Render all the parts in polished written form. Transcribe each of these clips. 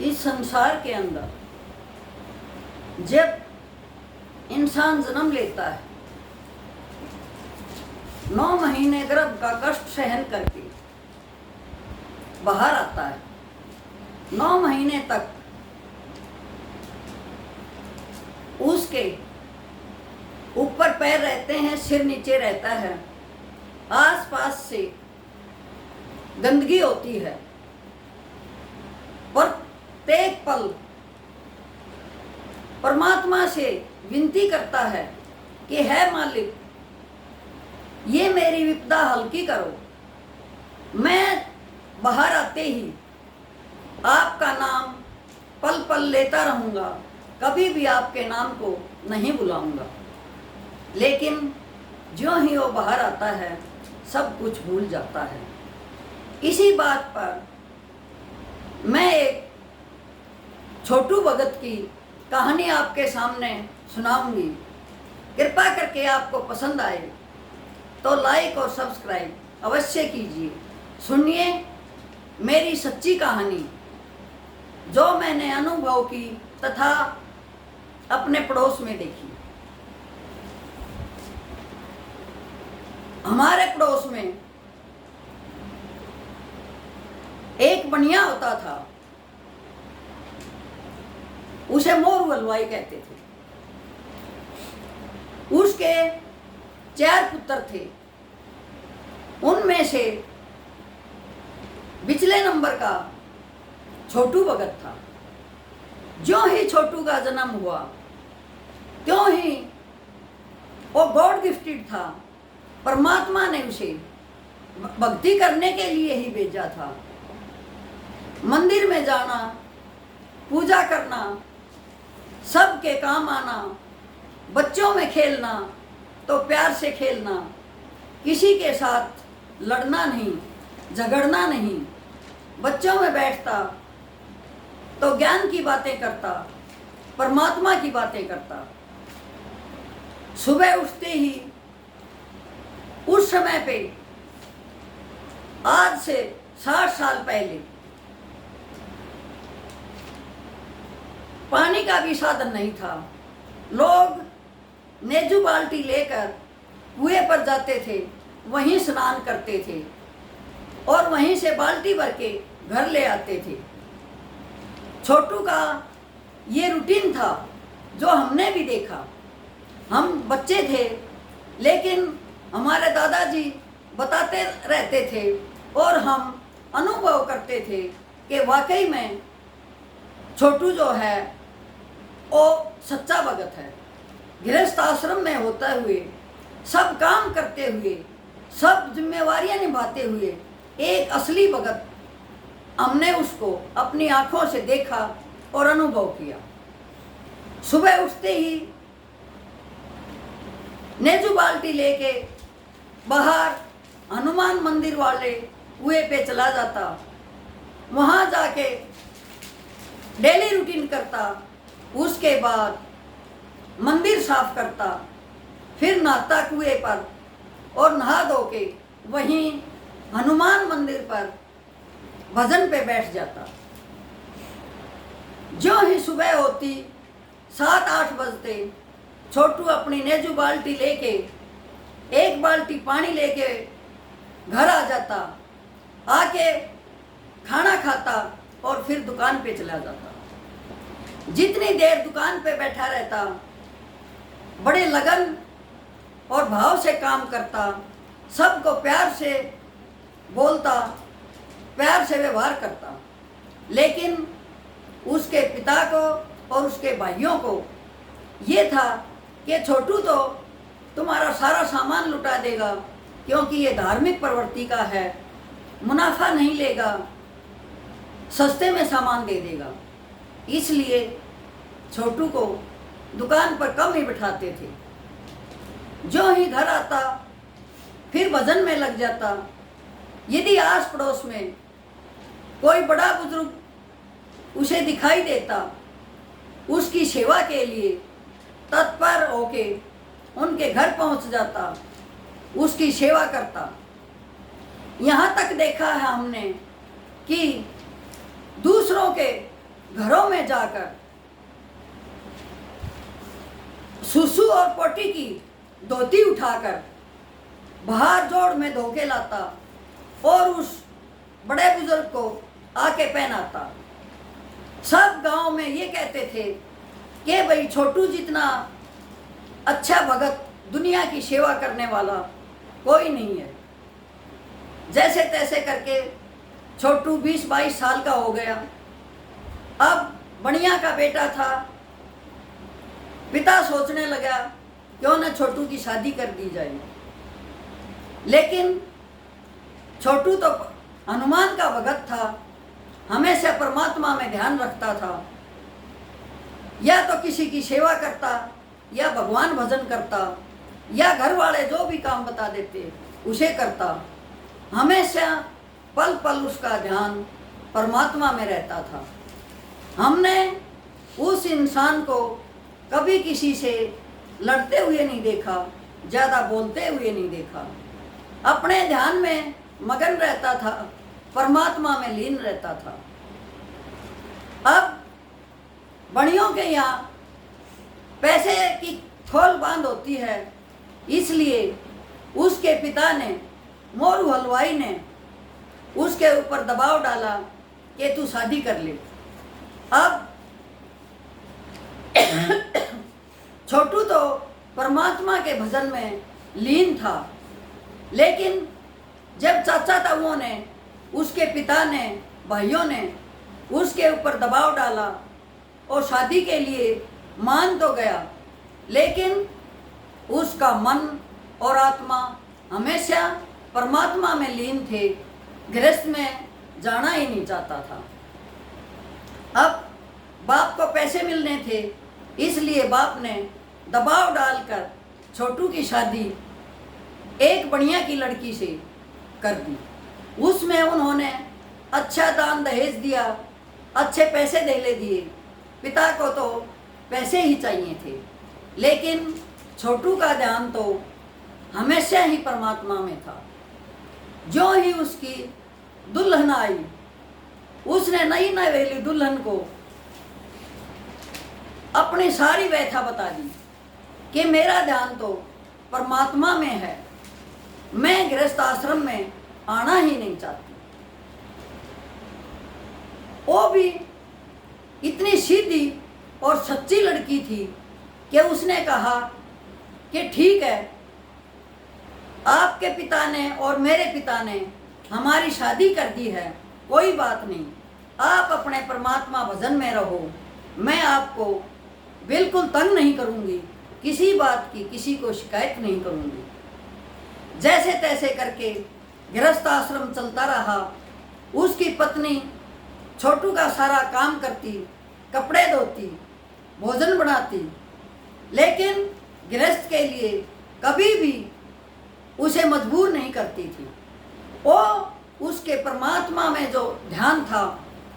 इस संसार के अंदर जब इंसान जन्म लेता है, 9 महीने गर्भ का कष्ट सहन करके बाहर आता है। 9 महीने तक उसके ऊपर पैर रहते हैं, सिर नीचे रहता है, आसपास से गंदगी होती है। प्रत्येक पल परमात्मा से विनती करता है कि है मालिक, ये मेरी विपदा हल्की करो। मैं बाहर आते ही आपका नाम पल पल लेता रहूँगा, कभी भी आपके नाम को नहीं बुलाऊंगा। लेकिन ज्यों ही वो बाहर आता है, सब कुछ भूल जाता है। इसी बात पर मैं एक छोटू भगत की कहानी आपके सामने सुनाऊंगी। कृपा करके आपको पसंद आए तो लाइक और सब्सक्राइब अवश्य कीजिए। सुनिए मेरी सच्ची कहानी, जो मैंने अनुभव की तथा अपने पड़ोस में देखी। हमारे पड़ोस में एक बनिया होता था, उसे मोरू हलवाई कहते थे। उसके 4 पुत्र थे। उनमें से पिछले नंबर का छोटू भगत था। जो ही छोटू का जन्म हुआ, त्यों ही वो गॉड गिफ्टेड था। परमात्मा ने उसे भक्ति करने के लिए ही भेजा था। मंदिर में जाना, पूजा करना, सबके काम आना, बच्चों में खेलना तो प्यार से खेलना, किसी के साथ लड़ना नहीं, झगड़ना नहीं। बच्चों में बैठता तो ज्ञान की बातें करता, परमात्मा की बातें करता। सुबह उठते ही उस समय पे, आज से 60 साल पहले, पानी का भी साधन नहीं था। लोग नेजू बाल्टी लेकर कुएं पर जाते थे, वहीं स्नान करते थे और वहीं से बाल्टी भर के घर ले आते थे। छोटू का ये रूटीन था जो हमने भी देखा। हम बच्चे थे, लेकिन हमारे दादाजी बताते रहते थे और हम अनुभव करते थे कि वाकई में छोटू जो है वो सच्चा भगत है। गृहस्थ आश्रम में होते हुए, सब काम करते हुए, सब जिम्मेवारियां निभाते हुए एक असली भगत, हमने उसको अपनी आंखों से देखा और अनुभव किया। सुबह उठते ही नेजू बाल्टी लेके बाहर हनुमान मंदिर वाले कुएं पे चला जाता। वहाँ जाके डेली रूटीन करता। उसके बाद मंदिर साफ करता, फिर नहाता कुएं पर और नहा धो के वहीं हनुमान मंदिर पर भजन पे बैठ जाता। जो ही सुबह होती, 7-8 बजते, छोटू अपनी नेजू बाल्टी लेके, 1 बाल्टी पानी लेके घर आ जाता। आके खाना खाता और फिर दुकान पे चला जाता। जितनी देर दुकान पे बैठा रहता, बड़े लगन और भाव से काम करता, सबको प्यार से बोलता, प्यार से व्यवहार करता। लेकिन उसके पिता को और उसके भाइयों को ये था कि छोटू तो तुम्हारा सारा सामान लुटा देगा, क्योंकि ये धार्मिक प्रवृत्ति का है, मुनाफा नहीं लेगा, सस्ते में सामान दे देगा। इसलिए छोटू को दुकान पर कम ही बिठाते थे। जो ही घर आता, फिर भजन में लग जाता। यदि आस पड़ोस में कोई बड़ा बुजुर्ग उसे दिखाई देता, उसकी सेवा के लिए तत्पर होके उनके घर पहुंच जाता, उसकी सेवा करता। यहाँ तक देखा है हमने कि दूसरों के घरों में जाकर सुसु और पोटी की धोती उठाकर बाहर जोड़ में धो के लाता और उस बड़े बुजुर्ग को आके पहनाता। सब गांव में ये कहते थे कि भाई छोटू जितना अच्छा भगत दुनिया की सेवा करने वाला कोई नहीं है। जैसे तैसे करके छोटू 20-22 साल का हो गया। अब बनिया का बेटा था। पिता सोचने लगा क्यों न छोटू की शादी कर दी जाए, लेकिन छोटू तो हनुमान का भगत था, हमेशा परमात्मा में ध्यान रखता था। या तो किसी की सेवा करता, या भगवान भजन करता, या घर वाले जो भी काम बता देते उसे करता। हमेशा पल पल उसका ध्यान परमात्मा में रहता था। हमने उस इंसान को कभी किसी से लड़ते हुए नहीं देखा, ज़्यादा बोलते हुए नहीं देखा। अपने ध्यान में मगन रहता था, परमात्मा में लीन रहता था। अब बड़ियों के यहाँ पैसे की खोल बांध होती है, इसलिए उसके पिता ने, मोरू हलवाई ने उसके ऊपर दबाव डाला कि तू शादी कर ले। अब छोटू तो परमात्मा के भजन में लीन था, लेकिन जब चाचा ताऊओं ने, उसके पिता ने, भाइयों ने उसके ऊपर दबाव डाला और शादी के लिए मान तो गया, लेकिन उसका मन और आत्मा हमेशा परमात्मा में लीन थे, गृहस्थ में जाना ही नहीं चाहता था। अब बाप को पैसे मिलने थे, इसलिए बाप ने दबाव डालकर छोटू की शादी एक बढ़िया की लड़की से कर दी। उसमें उन्होंने अच्छा दान दहेज दिया, अच्छे पैसे दे दिए। पिता को तो पैसे ही चाहिए थे, लेकिन छोटू का ध्यान तो हमेशा ही परमात्मा में था। जो ही उसकी दुल्हन आई, उसने नई नवेली दुल्हन को अपनी सारी व्यथा बता दी कि मेरा ध्यान तो परमात्मा में है, मैं गृहस्थ आश्रम में आना ही नहीं चाहती। वो भी इतनी सीधी और सच्ची लड़की थी कि उसने कहा कि ठीक है, आपके पिता ने और मेरे पिता ने हमारी शादी कर दी है, कोई बात नहीं, आप अपने परमात्मा भजन में रहो, मैं आपको बिल्कुल तंग नहीं करूँगी, किसी बात की किसी को शिकायत नहीं करूँगी। जैसे तैसे करके गृहस्थ आश्रम चलता रहा। उसकी पत्नी छोटू का सारा काम करती, कपड़े धोती, भोजन बनाती, लेकिन गृहस्थ के लिए कभी भी उसे मजबूर नहीं करती थी। वो उसके परमात्मा में जो ध्यान था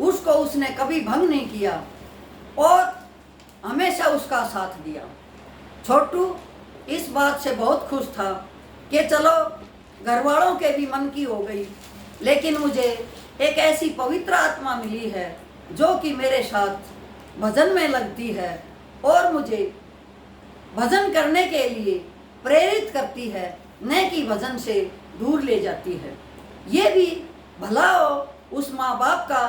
उसको उसने कभी भंग नहीं किया और हमेशा उसका साथ दिया। छोटू इस बात से बहुत खुश था कि चलो घर वालों के भी मन की हो गई, लेकिन मुझे एक ऐसी पवित्र आत्मा मिली है जो कि मेरे साथ भजन में लगती है और मुझे भजन करने के लिए प्रेरित करती है, न कि भजन से दूर ले जाती है। ये भी भला हो उस माँ बाप का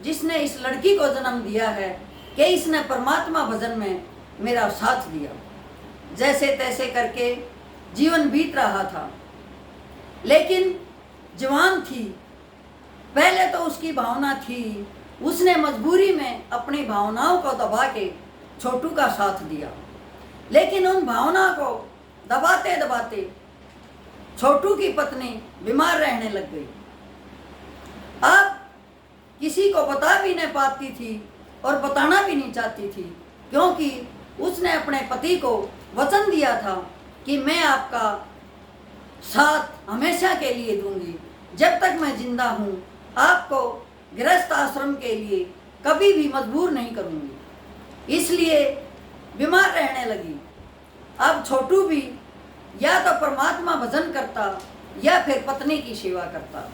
जिसने इस लड़की को जन्म दिया है कि इसने परमात्मा भजन में मेरा साथ दिया। जैसे तैसे करके जीवन बीत रहा था, लेकिन जवान थी। पहले तो उसकी भावना थी, उसने मजबूरी में अपनी भावनाओं को दबा के छोटू का साथ दिया, लेकिन उन भावना को दबाते दबाते छोटू की पत्नी बीमार रहने लग गई। अब किसी को बता भी नहीं पाती थी और बताना भी नहीं चाहती थी, क्योंकि उसने अपने पति को वचन दिया था कि मैं आपका साथ हमेशा के लिए दूंगी, जब तक मैं जिंदा हूँ आपको गृहस्थ आश्रम के लिए कभी भी मजबूर नहीं करूँगी। इसलिए बीमार रहने लगी। अब छोटू भी या तो परमात्मा भजन करता या फिर पत्नी की सेवा करता।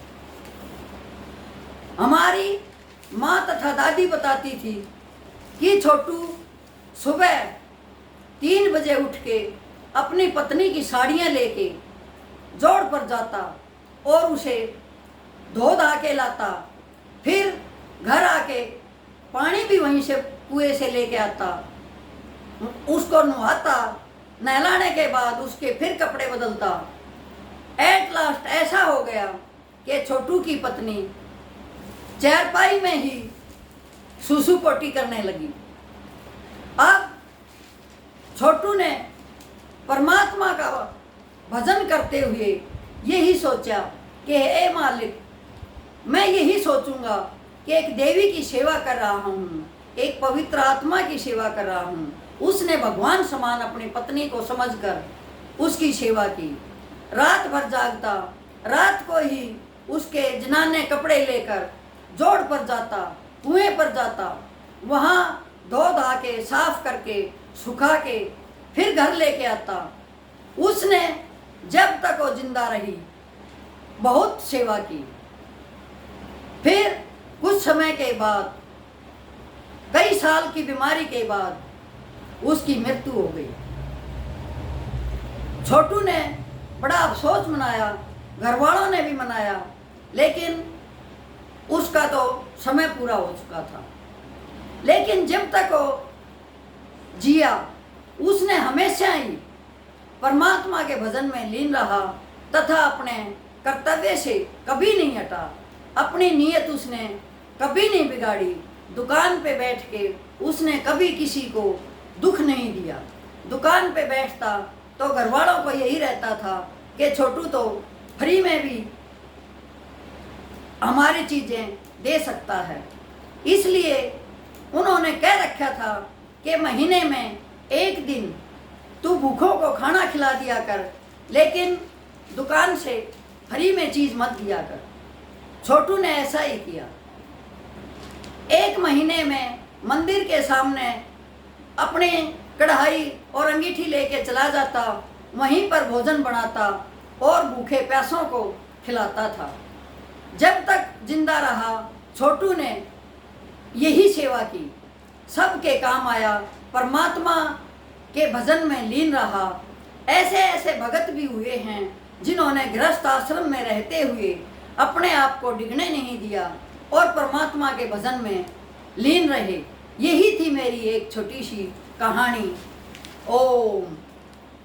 हमारी माँ तथा दादी बताती थी कि छोटू सुबह 3 बजे उठ के अपनी पत्नी की साड़ियाँ लेके जोड़ पर जाता और उसे धो धा के लाता, फिर घर आके पानी भी वहीं से कुएं से लेके आता, उसको नहाता, नहलाने के बाद उसके फिर कपड़े बदलता। एट लास्ट ऐसा हो गया कि छोटू की पत्नी चारपाई में ही सुसु पोटी करने लगी। अब छोटू ने परमात्मा का भजन करते हुए यही सोचा कि हे मालिक, मैं यही सोचूंगा कि एक देवी की सेवा कर रहा हूँ, एक पवित्र आत्मा की सेवा कर रहा हूँ। उसने भगवान समान अपनी पत्नी को समझकर उसकी सेवा की। रात भर जागता, रात को ही उसके जनाने कपड़े लेकर जोड़ पर जाता, कुएं पर जाता, वहाँ धो धा के साफ करके सुखा के फिर घर लेके आता। उसने जब तक वो जिंदा रही बहुत सेवा की। फिर कुछ समय के बाद, कई साल की बीमारी के बाद उसकी मृत्यु हो गई। छोटू ने बड़ा अफसोस मनाया, घर वालों ने भी मनाया, लेकिन उसका तो समय पूरा हो चुका था। लेकिन जब तक वो जिया उसने हमेशा ही परमात्मा के भजन में लीन रहा तथा अपने कर्तव्य से कभी नहीं हटा। अपनी नीयत उसने कभी नहीं बिगाड़ी। दुकान पे बैठ के उसने कभी किसी को दुख नहीं दिया। दुकान पे बैठता तो घर वालों को यही रहता था कि छोटू तो फ्री में भी हमारी चीज़ें दे सकता है। इसलिए उन्होंने कह रखा था कि महीने में एक दिन तू भूखों को खाना खिला दिया कर, लेकिन दुकान से फ्री में चीज़ मत दिया कर। छोटू ने ऐसा ही किया। एक महीने में मंदिर के सामने अपने कढ़ाई और अंगीठी लेके चला जाता, वहीं पर भोजन बनाता और भूखे प्यासों को खिलाता था। जब तक जिंदा रहा छोटू ने यही सेवा की, सबके काम आया, परमात्मा के भजन में लीन रहा। ऐसे ऐसे भगत भी हुए हैं जिन्होंने गृहस्थ आश्रम में रहते हुए अपने आप को डिगने नहीं दिया और परमात्मा के भजन में लीन रहे। यही थी मेरी एक छोटी सी कहानी। ओम।